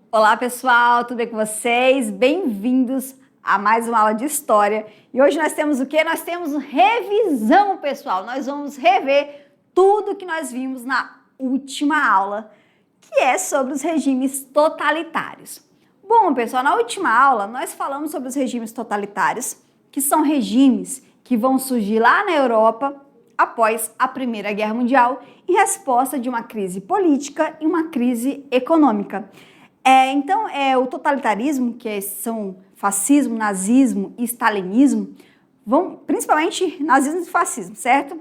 Olá pessoal, tudo bem com vocês? Bem-vindos a mais uma aula de História. E hoje nós temos o quê? Nós temos revisão, pessoal. Nós vamos rever tudo que nós vimos na última aula, que é sobre os regimes totalitários. Bom, pessoal, na última aula nós falamos sobre os regimes totalitários, que são regimes que vão surgir lá na Europa após a Primeira Guerra Mundial em resposta de uma crise política e uma crise econômica. Então, o totalitarismo, que são fascismo, nazismo e stalinismo, principalmente nazismo e fascismo, certo?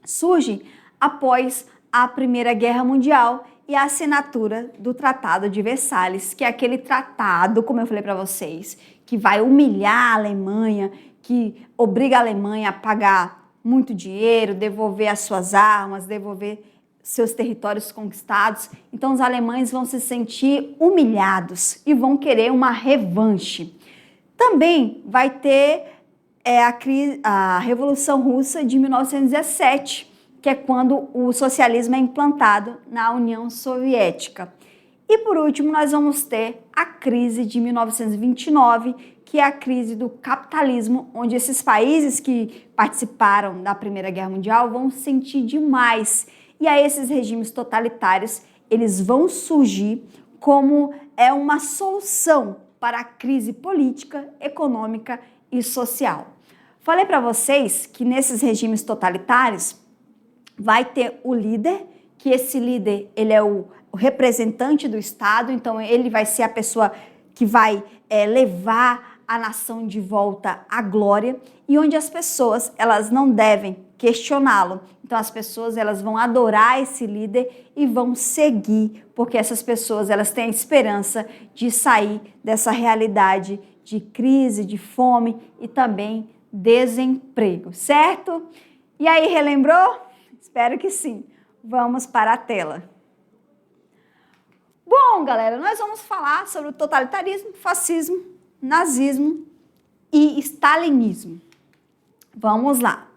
Surge após a Primeira Guerra Mundial e a assinatura do Tratado de Versalhes, que é aquele tratado, como eu falei para vocês, que vai humilhar a Alemanha, que obriga a Alemanha a pagar muito dinheiro, devolver as suas armas, devolver seus territórios conquistados. Então os alemães vão se sentir humilhados e vão querer uma revanche. Também vai ter a Revolução Russa de 1917, que é quando o socialismo é implantado na União Soviética. E por último nós vamos ter a crise de 1929, que é a crise do capitalismo, onde esses países que participaram da Primeira Guerra Mundial vão sentir demais. E aí esses regimes totalitários, eles vão surgir como uma solução para a crise política, econômica e social. Falei para vocês que nesses regimes totalitários vai ter o líder, que esse líder ele é o representante do Estado, então ele vai ser a pessoa que vai levar a nação de volta à glória, e onde as pessoas elas não devem questioná-lo. Então as pessoas elas vão adorar esse líder e vão seguir, porque essas pessoas elas têm a esperança de sair dessa realidade de crise, de fome e também desemprego, certo? E aí, relembrou? Espero que sim. Vamos para a tela. Bom, galera, nós vamos falar sobre o totalitarismo, fascismo, nazismo e stalinismo. Vamos lá.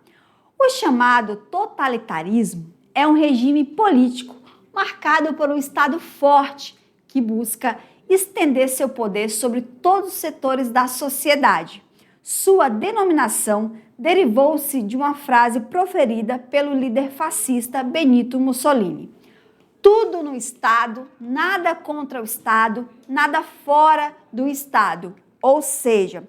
O chamado totalitarismo é um regime político marcado por um Estado forte que busca estender seu poder sobre todos os setores da sociedade. Sua denominação derivou-se de uma frase proferida pelo líder fascista Benito Mussolini: tudo no Estado, nada contra o Estado, nada fora do Estado. Ou seja,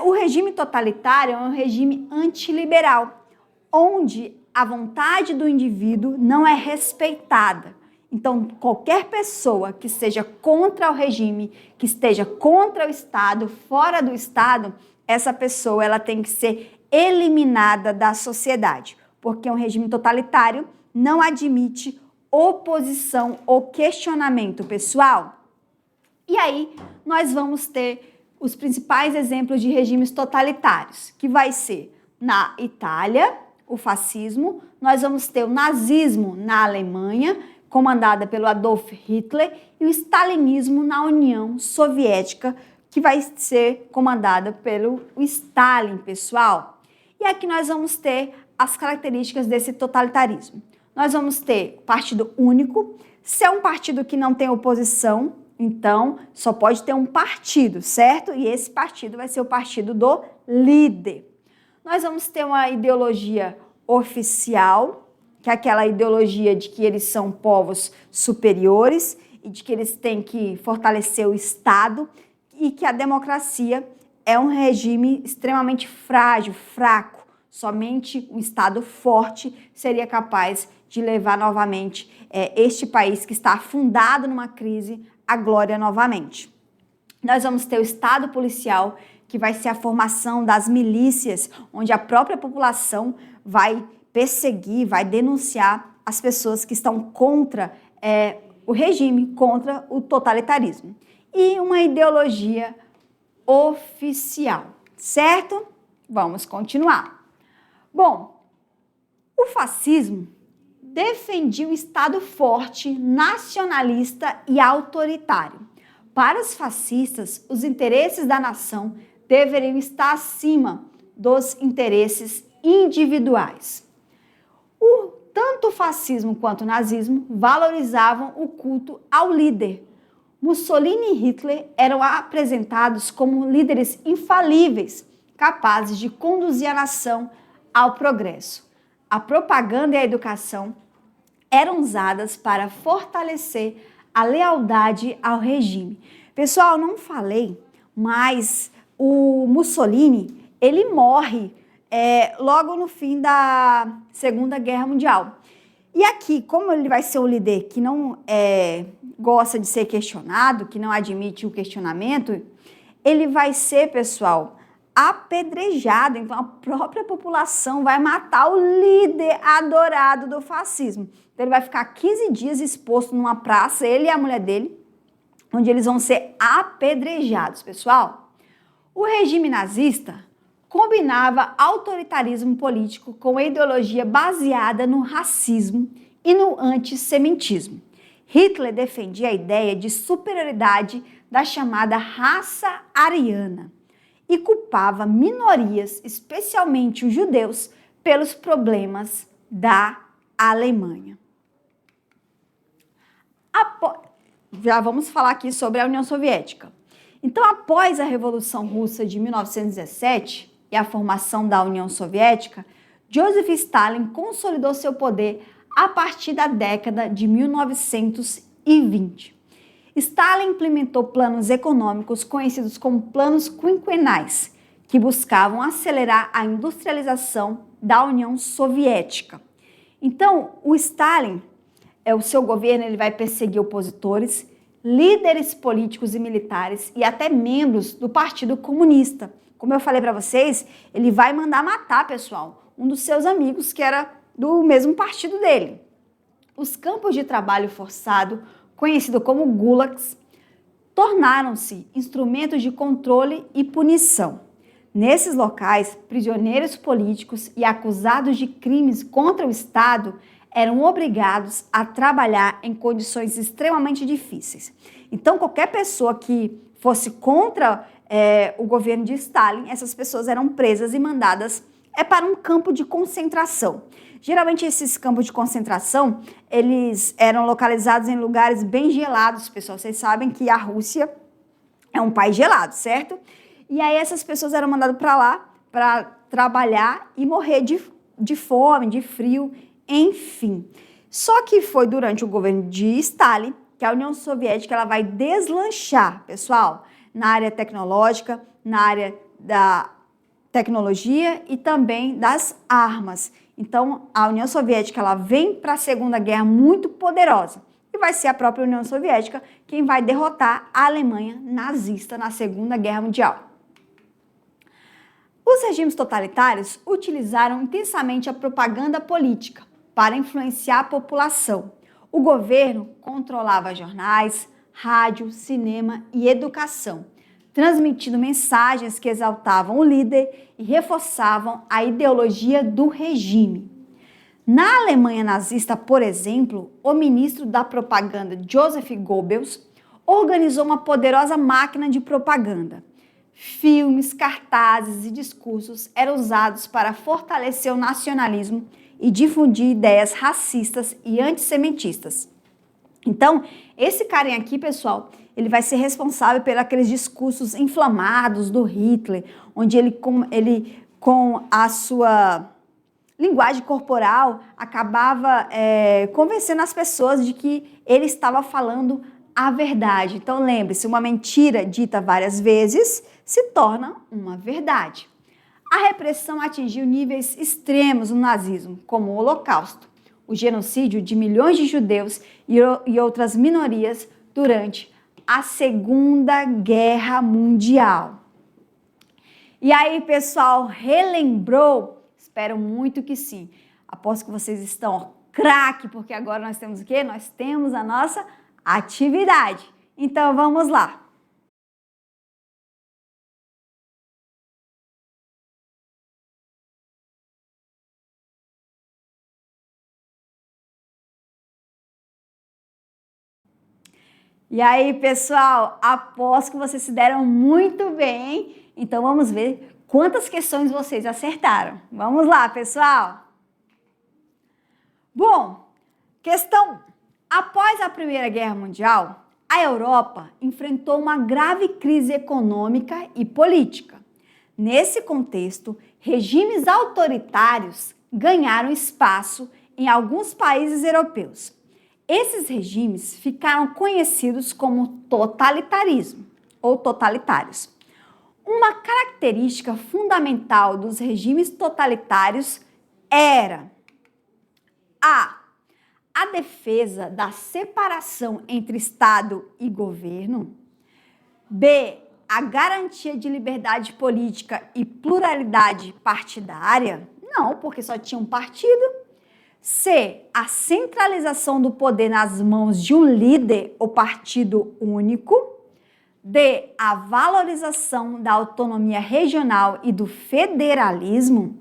o regime totalitário é um regime antiliberal, onde a vontade do indivíduo não é respeitada. Então, qualquer pessoa que esteja contra o regime, que esteja contra o Estado, fora do Estado, essa pessoa ela tem que ser eliminada da sociedade, porque um regime totalitário não admite oposição ou questionamento pessoal. E aí, nós vamos ter os principais exemplos de regimes totalitários, que vai ser na Itália, o fascismo, nós vamos ter o nazismo na Alemanha, comandada pelo Adolf Hitler, e o stalinismo na União Soviética, que vai ser comandada pelo Stalin, pessoal. E aqui nós vamos ter as características desse totalitarismo. Nós vamos ter partido único, se é um partido que não tem oposição, então só pode ter um partido, certo? E esse partido vai ser o partido do líder. Nós vamos ter uma ideologia oficial, que é aquela ideologia de que eles são povos superiores e de que eles têm que fortalecer o Estado, e que a democracia é um regime extremamente frágil, fraco. Somente um Estado forte seria capaz de levar novamente este país que está afundado numa crise à glória novamente. Nós vamos ter o Estado policial, que vai ser a formação das milícias, onde a própria população vai perseguir, vai denunciar as pessoas que estão contra o regime, contra o totalitarismo. E uma ideologia oficial, certo? Vamos continuar. Bom, o fascismo defendia um Estado forte, nacionalista e autoritário. Para os fascistas, os interesses da nação deveriam estar acima dos interesses individuais. Tanto o fascismo quanto o nazismo valorizavam o culto ao líder. Mussolini e Hitler eram apresentados como líderes infalíveis, capazes de conduzir a nação ao progresso. A propaganda e a educação eram usadas para fortalecer a lealdade ao regime. Pessoal, não falei, mas o Mussolini, ele morre logo no fim da Segunda Guerra Mundial. E aqui, como ele vai ser um líder que não gosta de ser questionado, que não admite o questionamento, ele vai ser, pessoal, apedrejado. Então, a própria população vai matar o líder adorado do fascismo. Então, ele vai ficar 15 dias exposto numa praça, ele e a mulher dele, onde eles vão ser apedrejados, pessoal. O regime nazista combinava autoritarismo político com a ideologia baseada no racismo e no antissemitismo. Hitler defendia a ideia de superioridade da chamada raça ariana e culpava minorias, especialmente os judeus, pelos problemas da Alemanha. Já vamos falar aqui sobre a União Soviética. Então, após a Revolução Russa de 1917 e a formação da União Soviética, Joseph Stalin consolidou seu poder a partir da década de 1920. Stalin implementou planos econômicos conhecidos como planos quinquenais, que buscavam acelerar a industrialização da União Soviética. Então, o Stalin, o seu governo, ele vai perseguir opositores, líderes políticos e militares e até membros do Partido Comunista. Como eu falei para vocês, ele vai mandar matar, pessoal, um dos seus amigos que era do mesmo partido dele. Os campos de trabalho forçado, conhecido como gulags, tornaram-se instrumentos de controle e punição. Nesses locais, prisioneiros políticos e acusados de crimes contra o Estado eram obrigados a trabalhar em condições extremamente difíceis. Então, qualquer pessoa que fosse contra o governo de Stalin, essas pessoas eram presas e mandadas para um campo de concentração. Geralmente, esses campos de concentração, eles eram localizados em lugares bem gelados, pessoal. Vocês sabem que a Rússia é um país gelado, certo? E aí, essas pessoas eram mandadas para lá para trabalhar e morrer de fome, de frio, enfim. Só que foi durante o governo de Stalin que a União Soviética ela vai deslanchar, pessoal, na área tecnológica, na área da tecnologia e também das armas. Então, a União Soviética ela vem para a Segunda Guerra muito poderosa e vai ser a própria União Soviética quem vai derrotar a Alemanha nazista na Segunda Guerra Mundial. Os regimes totalitários utilizaram intensamente a propaganda política para influenciar a população. O governo controlava jornais, rádio, cinema e educação, transmitindo mensagens que exaltavam o líder e reforçavam a ideologia do regime. Na Alemanha nazista, por exemplo, o ministro da propaganda Joseph Goebbels organizou uma poderosa máquina de propaganda. Filmes, cartazes e discursos eram usados para fortalecer o nacionalismo e difundir ideias racistas e antissemitistas. Então, esse carinha aqui, pessoal, ele vai ser responsável por aqueles discursos inflamados do Hitler, onde ele com a sua linguagem corporal, acabava convencendo as pessoas de que ele estava falando a verdade. Então, lembre-se, uma mentira dita várias vezes se torna uma verdade. A repressão atingiu níveis extremos no nazismo, como o Holocausto, o genocídio de milhões de judeus e outras minorias durante a Segunda Guerra Mundial. E aí, pessoal, relembrou? Espero muito que sim. Aposto que vocês estão craque, porque agora nós temos o quê? Nós temos a nossa atividade. Então, vamos lá. E aí, pessoal, aposto que vocês se deram muito bem Então vamos ver quantas questões vocês acertaram. Vamos lá, pessoal. Bom, questão 1. Após a Primeira Guerra Mundial, a Europa enfrentou uma grave crise econômica e política. Nesse contexto, regimes autoritários ganharam espaço em alguns países europeus. Esses regimes ficaram conhecidos como totalitarismo ou totalitários. Uma característica fundamental dos regimes totalitários era a defesa da separação entre Estado e governo, B, a garantia de liberdade política e pluralidade partidária, não, porque só tinha um partido, C, a centralização do poder nas mãos de um líder ou partido único, D, a valorização da autonomia regional e do federalismo,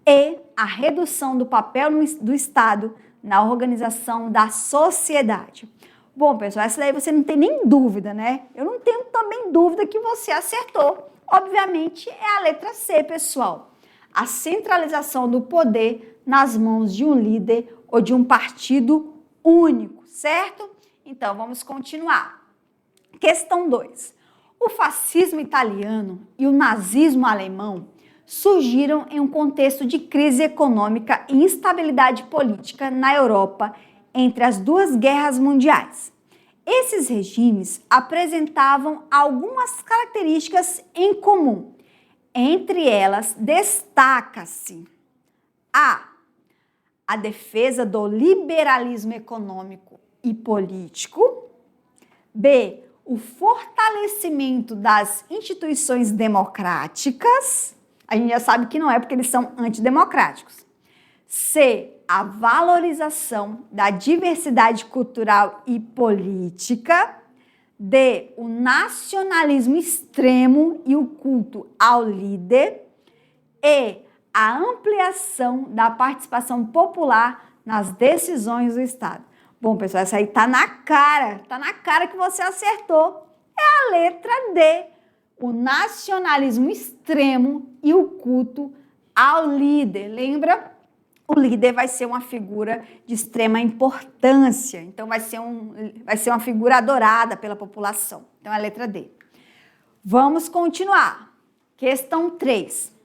E, a redução do papel do Estado na organização da sociedade. Bom, pessoal, essa daí você não tem nem dúvida, né? Eu não tenho também dúvida que você acertou. Obviamente, é a letra C, pessoal. A centralização do poder nas mãos de um líder ou de um partido único, certo? Então, vamos continuar. Questão 2. O fascismo italiano e o nazismo alemão surgiram em um contexto de crise econômica e instabilidade política na Europa entre as duas guerras mundiais. Esses regimes apresentavam algumas características em comum. Entre elas, destaca-se a defesa do liberalismo econômico e político, B, o fortalecimento das instituições democráticas, a gente já sabe que não é porque eles são antidemocráticos, C, a valorização da diversidade cultural e política, D, o nacionalismo extremo e o culto ao líder, E, a ampliação da participação popular nas decisões do Estado. Bom, pessoal, essa aí tá na cara que você acertou. É a letra D, o nacionalismo extremo e o culto ao líder. Lembra? O líder vai ser uma figura de extrema importância, então vai ser uma figura adorada pela população. Então é a letra D. Vamos continuar. Questão 3.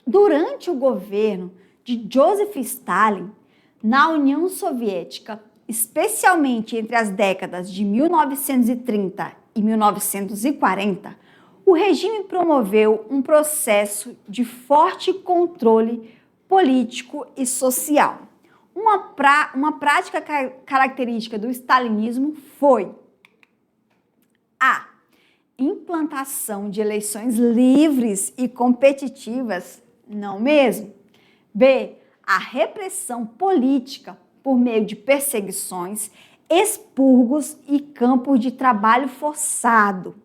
Durante o governo de Joseph Stalin, na União Soviética, especialmente entre as décadas de 1930 e 1940, o regime promoveu um processo de forte controle político e social. Uma prática característica do stalinismo foi a implantação de eleições livres e competitivas, não mesmo? B, a repressão política por meio de perseguições, expurgos e campos de trabalho forçado.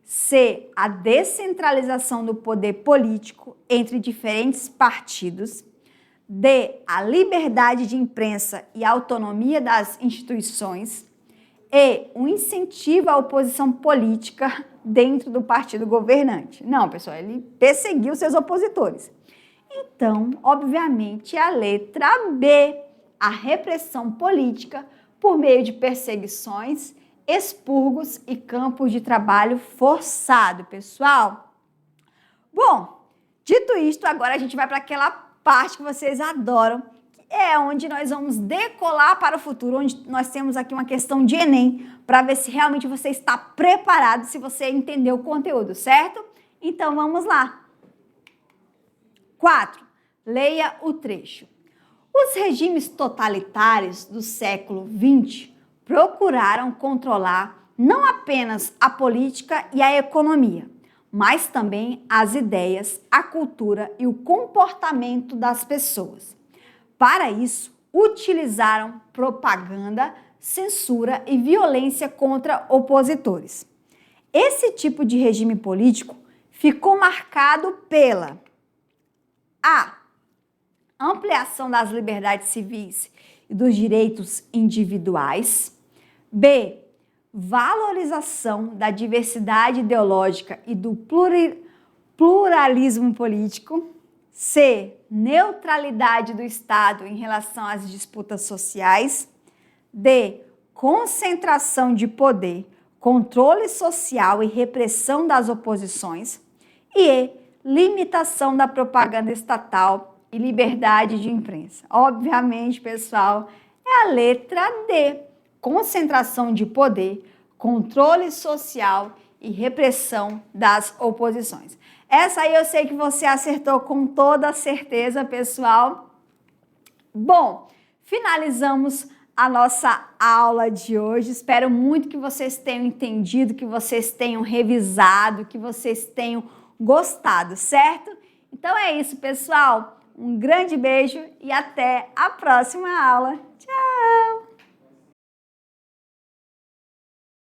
C, a descentralização do poder político entre diferentes partidos. D, a liberdade de imprensa e a autonomia das instituições. E, o incentivo à oposição política dentro do partido governante. Não, pessoal, ele perseguiu seus opositores. Então, obviamente, a letra B, a repressão política por meio de perseguições, expurgos e campos de trabalho forçado, pessoal. Bom, dito isto, agora a gente vai para aquela parte que vocês adoram, que é onde nós vamos decolar para o futuro, onde nós temos aqui uma questão de Enem, para ver se realmente você está preparado, se você entendeu o conteúdo, certo? Então, vamos lá. 4. Leia o trecho. Os regimes totalitários do século XX procuraram controlar não apenas a política e a economia, mas também as ideias, a cultura e o comportamento das pessoas. Para isso, utilizaram propaganda, censura e violência contra opositores. Esse tipo de regime político ficou marcado pela ampliação das liberdades civis e dos direitos individuais. B, valorização da diversidade ideológica e do pluralismo político. C, neutralidade do Estado em relação às disputas sociais. D, concentração de poder, controle social e repressão das oposições. E E, limitação da propaganda estatal e liberdade de imprensa. Obviamente, pessoal, é a letra D, concentração de poder, controle social e repressão das oposições. Essa aí eu sei que você acertou com toda certeza, pessoal. Bom, finalizamos a nossa aula de hoje. Espero muito que vocês tenham entendido, que vocês tenham revisado, que vocês tenham gostado, certo? Então é isso, pessoal. Um grande beijo e até a próxima aula. Tchau!